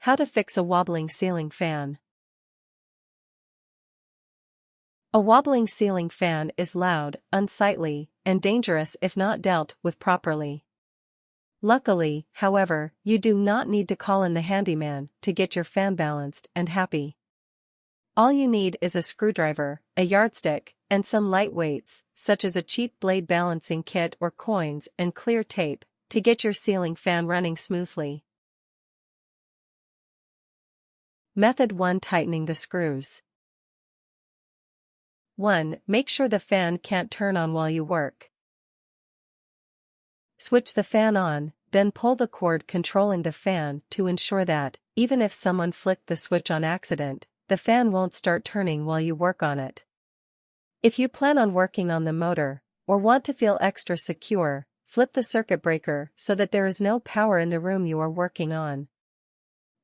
How to fix a wobbling ceiling fan. A wobbling ceiling fan is loud, unsightly, and dangerous if not dealt with properly. Luckily, however, you do not need to call in the handyman to get your fan balanced and happy. All you need is a screwdriver, a yardstick, and some light weights, such as a cheap blade balancing kit or coins and clear tape, to get your ceiling fan running smoothly. Method 1: Tightening the screws. 1. Make sure the fan can't turn on while you work. Switch the fan on, then pull the cord controlling the fan to ensure that, even if someone flicked the switch on accident, the fan won't start turning while you work on it. If you plan on working on the motor, or want to feel extra secure, flip the circuit breaker so that there is no power in the room you are working on.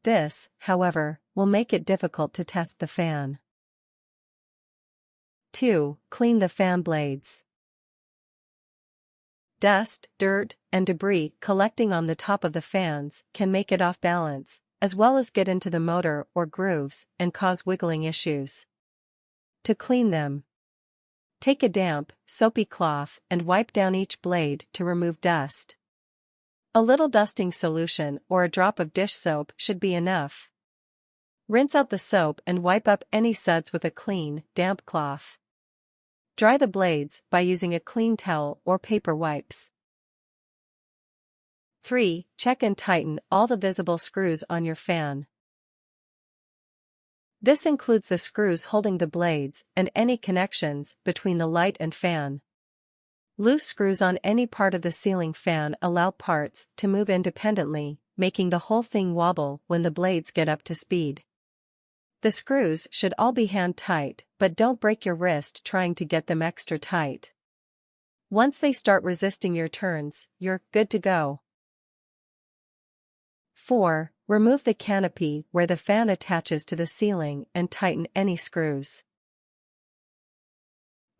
This, however, will make it difficult to test the fan. 2. Clean the fan blades. Dust, dirt, and debris collecting on the top of the fans can make it off balance, as well as get into the motor or grooves and cause wiggling issues. To clean them, take a damp, soapy cloth and wipe down each blade to remove dust. A little dusting solution or a drop of dish soap should be enough. Rinse out the soap and wipe up any suds with a clean, damp cloth. Dry the blades by using a clean towel or paper wipes. 3. Check and tighten all the visible screws on your fan. This includes the screws holding the blades and any connections between the light and fan. Loose screws on any part of the ceiling fan allow parts to move independently, making the whole thing wobble when the blades get up to speed. The screws should all be hand tight, but don't break your wrist trying to get them extra tight. Once they start resisting your turns, you're good to go. 4. Remove the canopy where the fan attaches to the ceiling and tighten any screws.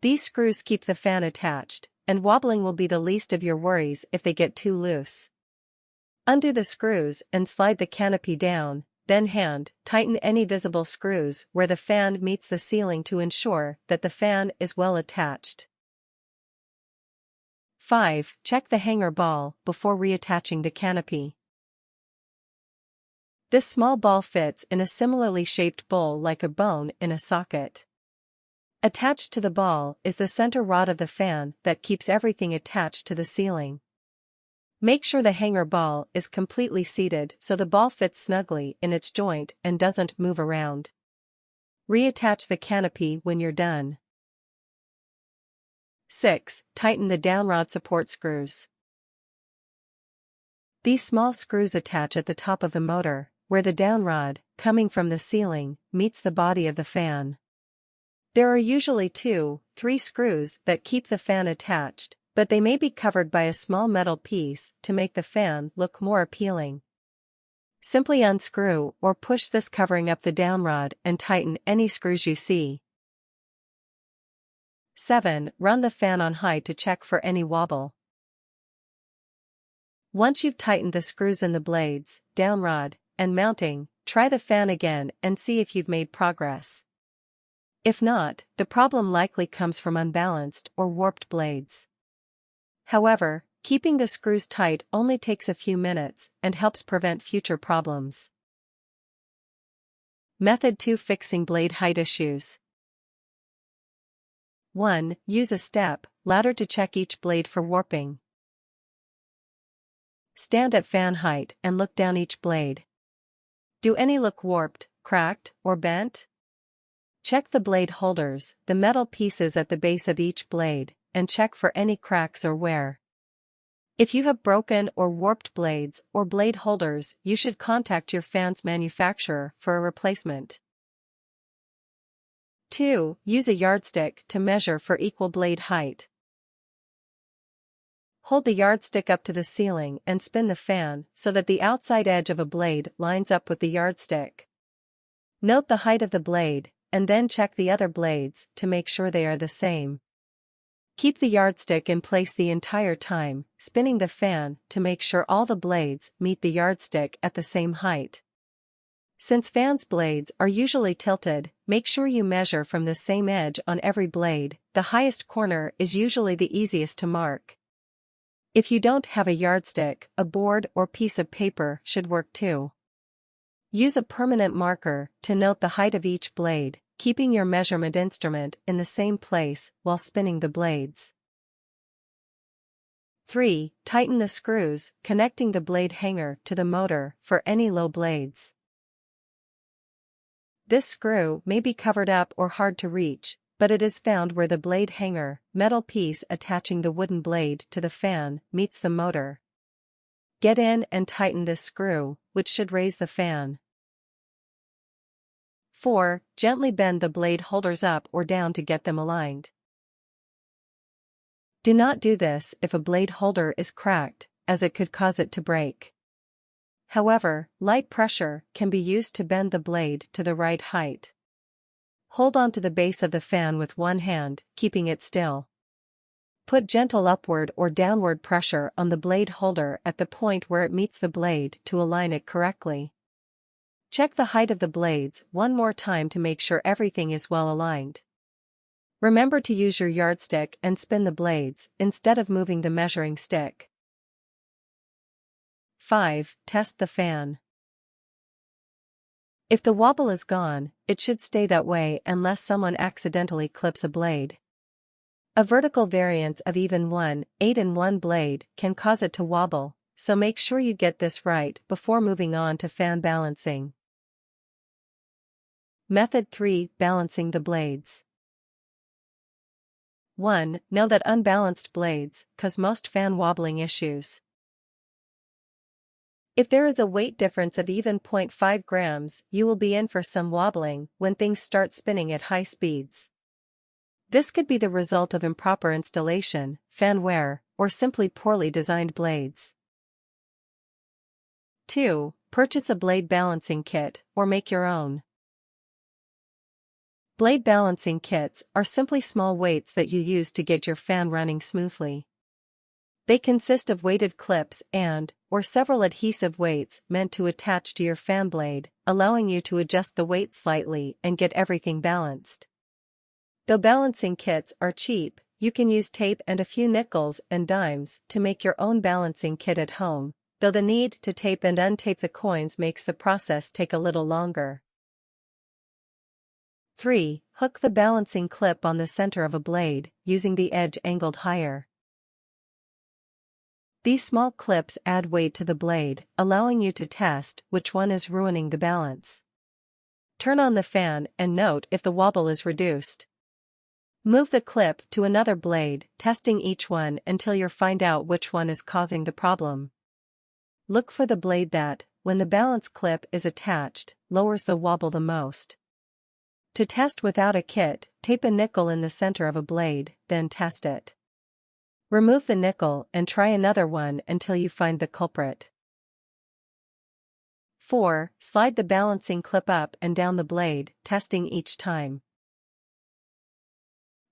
These screws keep the fan attached, and wobbling will be the least of your worries if they get too loose. Undo the screws and slide the canopy down, then hand tighten any visible screws where the fan meets the ceiling to ensure that the fan is well attached. 5. Check the hanger ball before reattaching the canopy. This small ball fits in a similarly shaped bowl like a bone in a socket. Attached to the ball is the center rod of the fan that keeps everything attached to the ceiling. Make sure the hanger ball is completely seated so the ball fits snugly in its joint and doesn't move around. Reattach the canopy when you're done. 6. Tighten the downrod support screws. These small screws attach at the top of the motor, where the downrod, coming from the ceiling, meets the body of the fan. There are usually 2-3 screws that keep the fan attached, but they may be covered by a small metal piece to make the fan look more appealing. Simply unscrew or push this covering up the downrod and tighten any screws you see. 7. Run the fan on high to check for any wobble. Once you've tightened the screws in the blades, downrod, and mounting, try the fan again and see if you've made progress. If not, the problem likely comes from unbalanced or warped blades. However, keeping the screws tight only takes a few minutes and helps prevent future problems. Method 2: Fixing blade height issues. 1. Use a step ladder to check each blade for warping. Stand at fan height and look down each blade. Do any look warped, cracked, or bent? Check the blade holders, the metal pieces at the base of each blade, and check for any cracks or wear. If you have broken or warped blades or blade holders, you should contact your fan's manufacturer for a replacement. 2. Use a yardstick to measure for equal blade height. Hold the yardstick up to the ceiling and spin the fan so that the outside edge of a blade lines up with the yardstick. Note the height of the blade, and then check the other blades to make sure they are the same. Keep the yardstick in place the entire time, spinning the fan to make sure all the blades meet the yardstick at the same height. Since fans' blades are usually tilted, make sure you measure from the same edge on every blade. The highest corner is usually the easiest to mark. If you don't have a yardstick, a board or piece of paper should work too. Use a permanent marker to note the height of each blade, keeping your measurement instrument in the same place while spinning the blades. 3. Tighten the screws, connecting the blade hanger to the motor for any low blades. This screw may be covered up or hard to reach, but it is found where the blade hanger, metal piece attaching the wooden blade to the fan, meets the motor. Get in and tighten this screw, which should raise the fan. 4. Gently bend the blade holders up or down to get them aligned. Do not do this if a blade holder is cracked, as it could cause it to break. However, light pressure can be used to bend the blade to the right height. Hold on to the base of the fan with one hand, keeping it still. Put gentle upward or downward pressure on the blade holder at the point where it meets the blade to align it correctly. Check the height of the blades one more time to make sure everything is well aligned. Remember to use your yardstick and spin the blades instead of moving the measuring stick. 5. Test the fan. If the wobble is gone, it should stay that way unless someone accidentally clips a blade. A vertical variance of even 1/8 blade can cause it to wobble, so make sure you get this right before moving on to fan balancing. Method 3. Balancing the blades. 1. Know that unbalanced blades cause most fan wobbling issues. If there is a weight difference of even 0.5 grams, you will be in for some wobbling when things start spinning at high speeds. This could be the result of improper installation, fan wear, or simply poorly designed blades. 2. Purchase a blade balancing kit, or make your own. Blade balancing kits are simply small weights that you use to get your fan running smoothly. They consist of weighted clips or several adhesive weights meant to attach to your fan blade, allowing you to adjust the weight slightly and get everything balanced. Though balancing kits are cheap, you can use tape and a few nickels and dimes to make your own balancing kit at home, though the need to tape and untape the coins makes the process take a little longer. 3. Hook the balancing clip on the center of a blade, using the edge angled higher. These small clips add weight to the blade, allowing you to test which one is ruining the balance. Turn on the fan and note if the wobble is reduced. Move the clip to another blade, testing each one until you find out which one is causing the problem. Look for the blade that, when the balance clip is attached, lowers the wobble the most. To test without a kit, tape a nickel in the center of a blade, then test it. Remove the nickel and try another one until you find the culprit. 4. Slide the balancing clip up and down the blade, testing each time.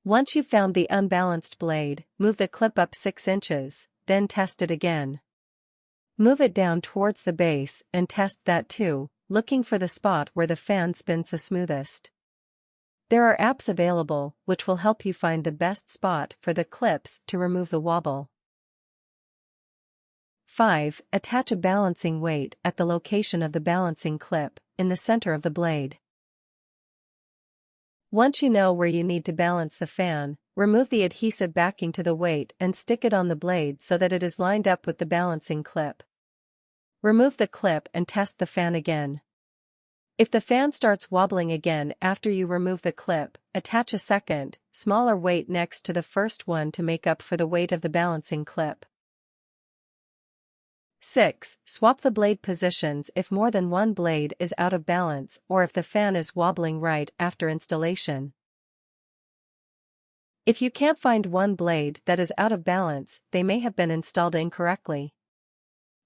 Once you've found the unbalanced blade, move the clip up 6 inches, then test it again. Move it down towards the base and test that too, looking for the spot where the fan spins the smoothest. There are apps available which will help you find the best spot for the clips to remove the wobble. 5. Attach a balancing weight at the location of the balancing clip, in the center of the blade. Once you know where you need to balance the fan, remove the adhesive backing to the weight and stick it on the blade so that it is lined up with the balancing clip. Remove the clip and test the fan again. If the fan starts wobbling again after you remove the clip, attach a second, smaller weight next to the first one to make up for the weight of the balancing clip. 6. Swap the blade positions if more than one blade is out of balance or if the fan is wobbling right after installation. If you can't find one blade that is out of balance, they may have been installed incorrectly.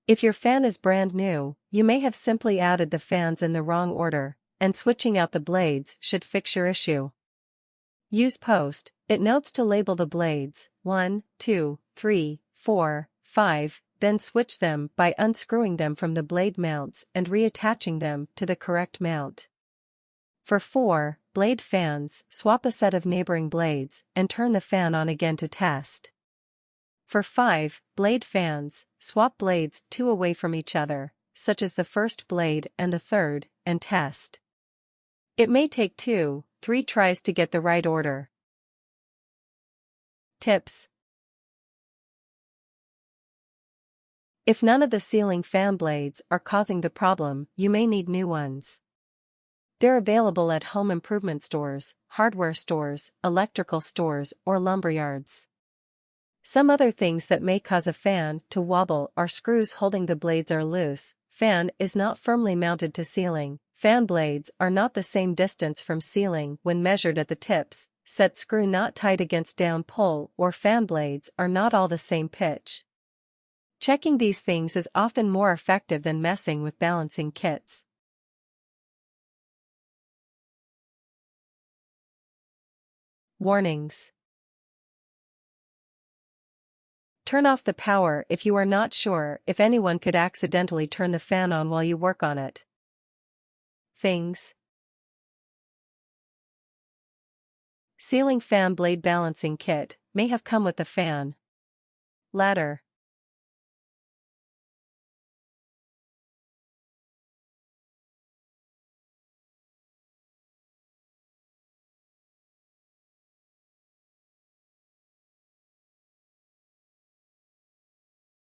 If your fan is brand new, you may have simply added the fans in the wrong order, and switching out the blades should fix your issue. Use Post-it notes to label the blades 1, 2, 3, 4, 5, then switch them by unscrewing them from the blade mounts and reattaching them to the correct mount. For 4 blade fans, swap a set of neighboring blades and turn the fan on again to test. For 5 blade fans, swap blades 2 away from each other, such as the first blade and the third, and test. It may take 2-3 tries to get the right order. Tips. If none of the ceiling fan blades are causing the problem, you may need new ones. They're available at home improvement stores, hardware stores, electrical stores, or lumberyards. Some other things that may cause a fan to wobble are screws holding the blades are loose, fan is not firmly mounted to ceiling, fan blades are not the same distance from ceiling when measured at the tips, set screw not tight against down pull, or fan blades are not all the same pitch. Checking these things is often more effective than messing with balancing kits. Warnings. Turn off the power if you are not sure if anyone could accidentally turn the fan on while you work on it. Things. Ceiling fan blade balancing kit may have come with the fan. Ladder.